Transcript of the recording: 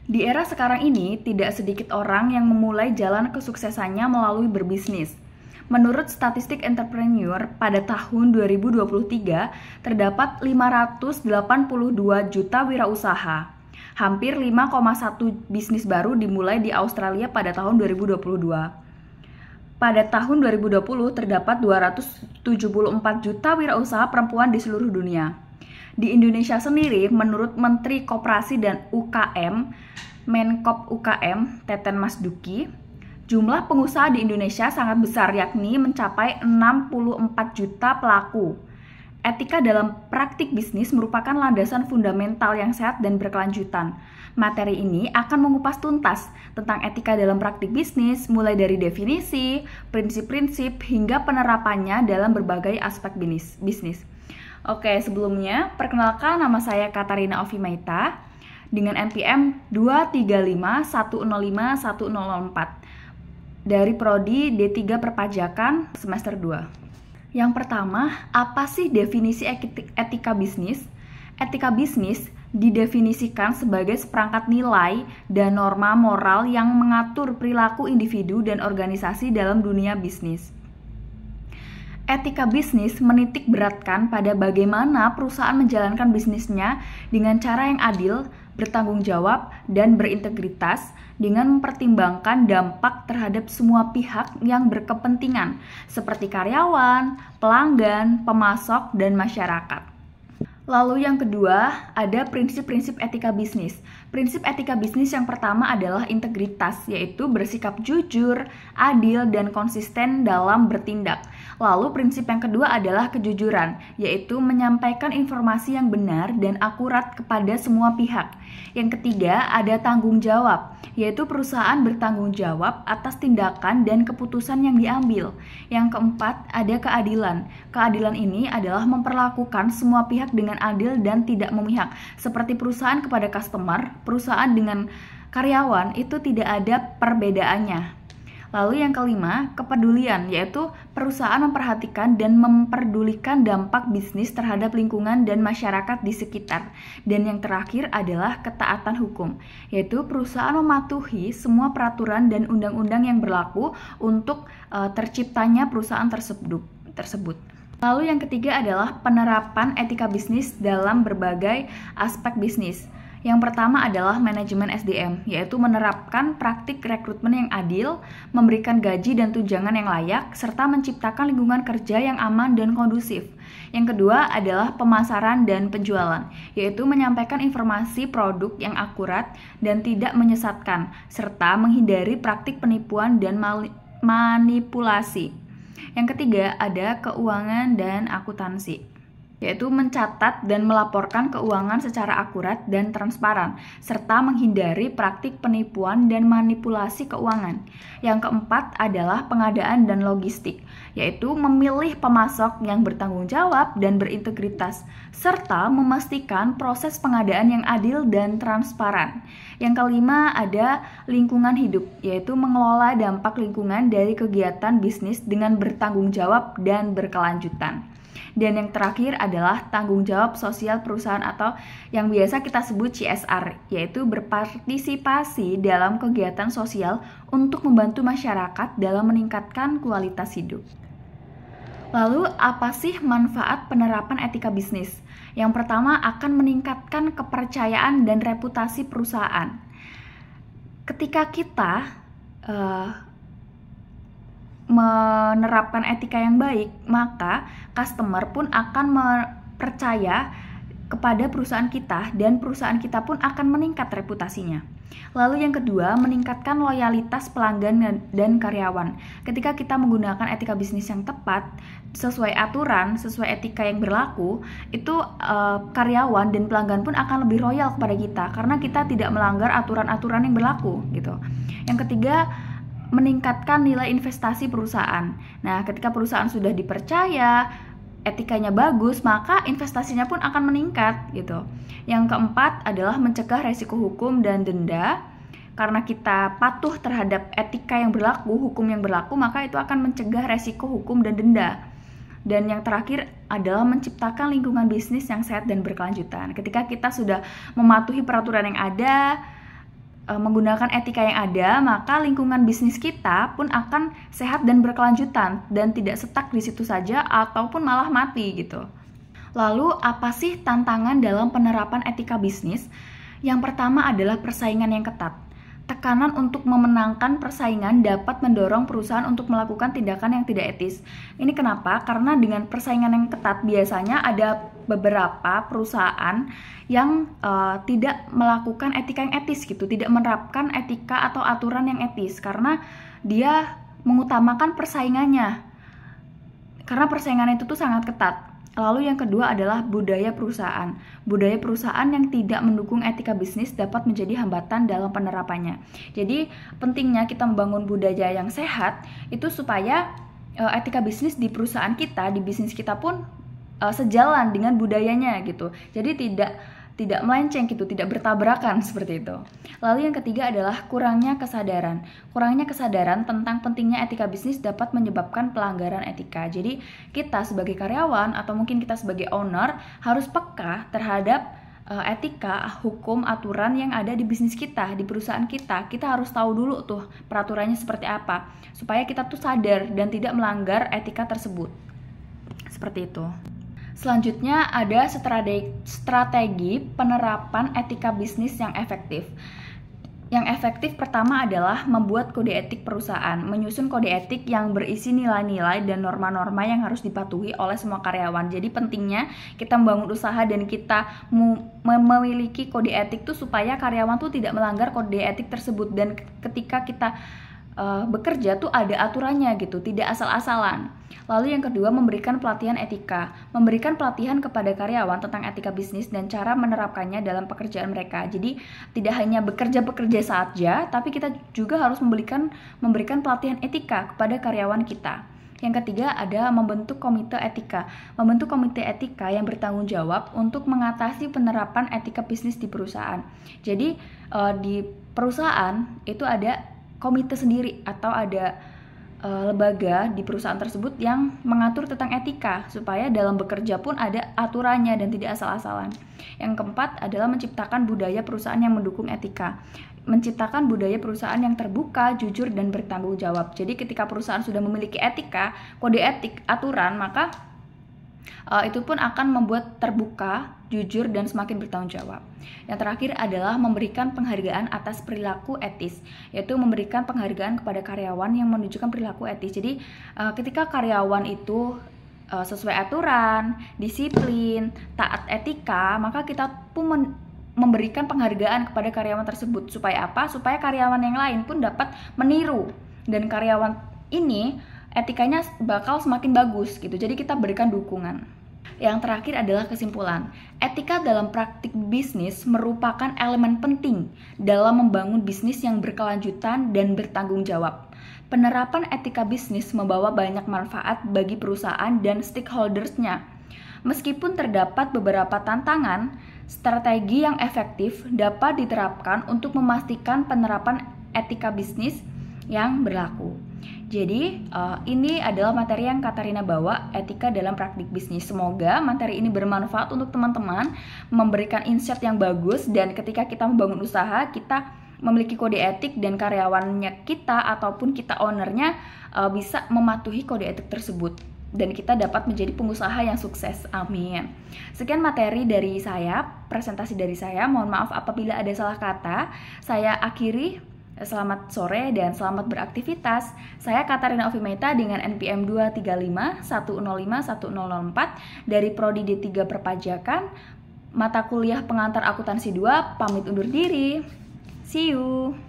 Di era sekarang ini, tidak sedikit orang yang memulai jalan kesuksesannya melalui berbisnis. Menurut statistik entrepreneur, pada tahun 2023 terdapat 582 juta wirausaha. Hampir 5,1 bisnis baru dimulai di Australia pada tahun 2022. Pada tahun 2020 terdapat 274 juta wirausaha perempuan di seluruh dunia. Di Indonesia sendiri, menurut Menteri Koperasi dan UKM, Menkop UKM, Teten Mas Duki, jumlah pengusaha di Indonesia sangat besar, yakni mencapai 64 juta pelaku. Etika dalam praktik bisnis merupakan landasan fundamental yang sehat dan berkelanjutan. Materi ini akan mengupas tuntas tentang etika dalam praktik bisnis, mulai dari definisi, prinsip-prinsip, hingga penerapannya dalam berbagai aspek bisnis. Oke, sebelumnya, perkenalkan, nama saya Katarina Ovimaita dengan NPM 235105104 dari Prodi D3 Perpajakan semester 2. Yang pertama, apa sih definisi etika bisnis? Etika bisnis didefinisikan sebagai seperangkat nilai dan norma moral yang mengatur perilaku individu dan organisasi dalam dunia bisnis. Etika bisnis menitik beratkan pada bagaimana perusahaan menjalankan bisnisnya dengan cara yang adil, bertanggung jawab, dan berintegritas dengan mempertimbangkan dampak terhadap semua pihak yang berkepentingan seperti karyawan, pelanggan, pemasok, dan masyarakat. Lalu yang kedua, ada prinsip-prinsip etika bisnis. Prinsip etika bisnis yang pertama adalah integritas, yaitu bersikap jujur, adil, dan konsisten dalam bertindak. Lalu prinsip yang kedua adalah kejujuran, yaitu menyampaikan informasi yang benar dan akurat kepada semua pihak. Yang ketiga, ada tanggung jawab, yaitu perusahaan bertanggung jawab atas tindakan dan keputusan yang diambil. Yang keempat, ada keadilan. Keadilan ini adalah memperlakukan semua pihak dengan adil dan tidak memihak. Seperti perusahaan kepada customer, perusahaan dengan karyawan itu tidak ada perbedaannya. Lalu yang kelima, kepedulian, yaitu perusahaan memperhatikan dan memperdulikan dampak bisnis terhadap lingkungan dan masyarakat di sekitar. Dan yang terakhir adalah ketaatan hukum, yaitu perusahaan mematuhi semua peraturan dan undang-undang yang berlaku untuk terciptanya perusahaan tersebut. Lalu yang ketiga adalah penerapan etika bisnis dalam berbagai aspek bisnis. Yang pertama adalah manajemen SDM, yaitu menerapkan praktik rekrutmen yang adil, memberikan gaji dan tunjangan yang layak, serta menciptakan lingkungan kerja yang aman dan kondusif. Yang kedua adalah pemasaran dan penjualan, yaitu menyampaikan informasi produk yang akurat dan tidak menyesatkan, serta menghindari praktik penipuan dan manipulasi. Yang ketiga ada keuangan dan akuntansi, yaitu mencatat dan melaporkan keuangan secara akurat dan transparan, serta menghindari praktik penipuan dan manipulasi keuangan. Yang keempat adalah pengadaan dan logistik, yaitu memilih pemasok yang bertanggung jawab dan berintegritas, serta memastikan proses pengadaan yang adil dan transparan. Yang kelima ada lingkungan hidup, yaitu mengelola dampak lingkungan dari kegiatan bisnis dengan bertanggung jawab dan berkelanjutan. Dan yang terakhir adalah tanggung jawab sosial perusahaan atau yang biasa kita sebut CSR, yaitu berpartisipasi dalam kegiatan sosial untuk membantu masyarakat dalam meningkatkan kualitas hidup. Lalu apa sih manfaat penerapan etika bisnis? Yang pertama akan meningkatkan kepercayaan dan reputasi perusahaan. Ketika kita menerapkan etika yang baik, maka customer pun akan percaya kepada perusahaan kita dan perusahaan kita pun akan meningkat reputasinya. Lalu yang kedua, meningkatkan loyalitas pelanggan dan karyawan. Ketika kita menggunakan etika bisnis yang tepat, sesuai aturan, sesuai etika yang berlaku, itu karyawan dan pelanggan pun akan lebih loyal kepada kita karena kita tidak melanggar aturan-aturan yang berlaku gitu. Yang ketiga, meningkatkan nilai investasi perusahaan. Nah, ketika perusahaan sudah dipercaya, etikanya bagus, maka investasinya pun akan meningkat gitu. Yang keempat adalah mencegah resiko hukum dan denda. Karena kita patuh terhadap etika yang berlaku, hukum yang berlaku, maka itu akan mencegah resiko hukum dan denda. Dan yang terakhir adalah menciptakan lingkungan bisnis yang sehat dan berkelanjutan. Ketika kita sudah mematuhi peraturan yang ada, menggunakan etika yang ada, maka lingkungan bisnis kita pun akan sehat dan berkelanjutan dan tidak stuck di situ saja ataupun malah mati gitu. Lalu apa sih tantangan dalam penerapan etika bisnis? Yang pertama adalah persaingan yang ketat. Tekanan untuk memenangkan persaingan dapat mendorong perusahaan untuk melakukan tindakan yang tidak etis. Ini kenapa? Karena dengan persaingan yang ketat biasanya ada beberapa perusahaan yang tidak melakukan etika yang etis gitu, tidak menerapkan etika atau aturan yang etis karena dia mengutamakan persaingannya. Karena persaingan itu tuh sangat ketat. Lalu yang kedua adalah budaya perusahaan. Budaya perusahaan yang tidak mendukung etika bisnis dapat menjadi hambatan dalam penerapannya. Jadi pentingnya kita membangun budaya yang sehat itu supaya etika bisnis di perusahaan kita, di bisnis kita pun sejalan dengan budayanya gitu. Jadi tidak melenceng gitu, tidak bertabrakan seperti itu. Lalu yang ketiga adalah kurangnya kesadaran. Kurangnya kesadaran tentang pentingnya etika bisnis dapat menyebabkan pelanggaran etika. Jadi kita sebagai karyawan atau mungkin kita sebagai owner harus peka terhadap etika, hukum, aturan yang ada di bisnis kita, di perusahaan kita. Kita harus tahu dulu tuh peraturannya seperti apa, supaya kita tuh sadar dan tidak melanggar etika tersebut. Seperti itu. Selanjutnya ada strategi penerapan etika bisnis yang efektif. Yang efektif pertama adalah membuat kode etik perusahaan, menyusun kode etik yang berisi nilai-nilai dan norma-norma yang harus dipatuhi oleh semua karyawan. Jadi pentingnya kita membangun usaha dan kita memiliki kode etik tuh supaya karyawan tuh tidak melanggar kode etik tersebut, dan ketika kita bekerja tuh ada aturannya gitu, tidak asal-asalan. Lalu yang kedua, memberikan pelatihan etika. Memberikan pelatihan kepada karyawan tentang etika bisnis dan cara menerapkannya dalam pekerjaan mereka. Jadi tidak hanya bekerja saja, tapi kita juga harus memberikan pelatihan etika kepada karyawan kita. Yang ketiga ada membentuk komite etika. Membentuk komite etika yang bertanggung jawab untuk mengatasi penerapan etika bisnis di perusahaan. Jadi di perusahaan itu ada komite sendiri atau ada lembaga di perusahaan tersebut yang mengatur tentang etika supaya dalam bekerja pun ada aturannya dan tidak asal-asalan. Yang keempat adalah menciptakan budaya perusahaan yang mendukung etika. Menciptakan budaya perusahaan yang terbuka, jujur, dan bertanggung jawab. Jadi ketika perusahaan sudah memiliki etika, kode etik, aturan, maka itu pun akan membuat terbuka, jujur, dan semakin bertanggung jawab. Yang terakhir adalah memberikan penghargaan atas perilaku etis, yaitu memberikan penghargaan kepada karyawan yang menunjukkan perilaku etis. Jadi ketika karyawan itu sesuai aturan, disiplin, taat etika, maka kita pun memberikan penghargaan kepada karyawan tersebut. Supaya apa? Supaya karyawan yang lain pun dapat meniru, dan karyawan ini etikanya bakal semakin bagus gitu. Jadi kita berikan dukungan. Yang terakhir adalah kesimpulan. Etika dalam praktik bisnis merupakan elemen penting dalam membangun bisnis yang berkelanjutan dan bertanggung jawab. Penerapan etika bisnis membawa banyak manfaat bagi perusahaan dan stakeholders-nya. Meskipun terdapat beberapa tantangan, strategi yang efektif dapat diterapkan untuk memastikan penerapan etika bisnis yang berlaku. Jadi ini adalah materi yang Katarina bawa, etika dalam praktik bisnis. Semoga materi ini bermanfaat untuk teman-teman, memberikan insight yang bagus, dan ketika kita membangun usaha, kita memiliki kode etik dan karyawannya kita ataupun kita ownernya bisa mematuhi kode etik tersebut, dan kita dapat menjadi pengusaha yang sukses. Amin. Sekian materi dari saya, presentasi dari saya. Mohon maaf apabila ada salah kata. Saya akhiri. Selamat sore dan selamat beraktivitas. Saya Katarina Ovimeta dengan NPM 235105104 dari Prodi D3 Perpajakan, mata kuliah pengantar akuntansi 2, pamit undur diri. See you.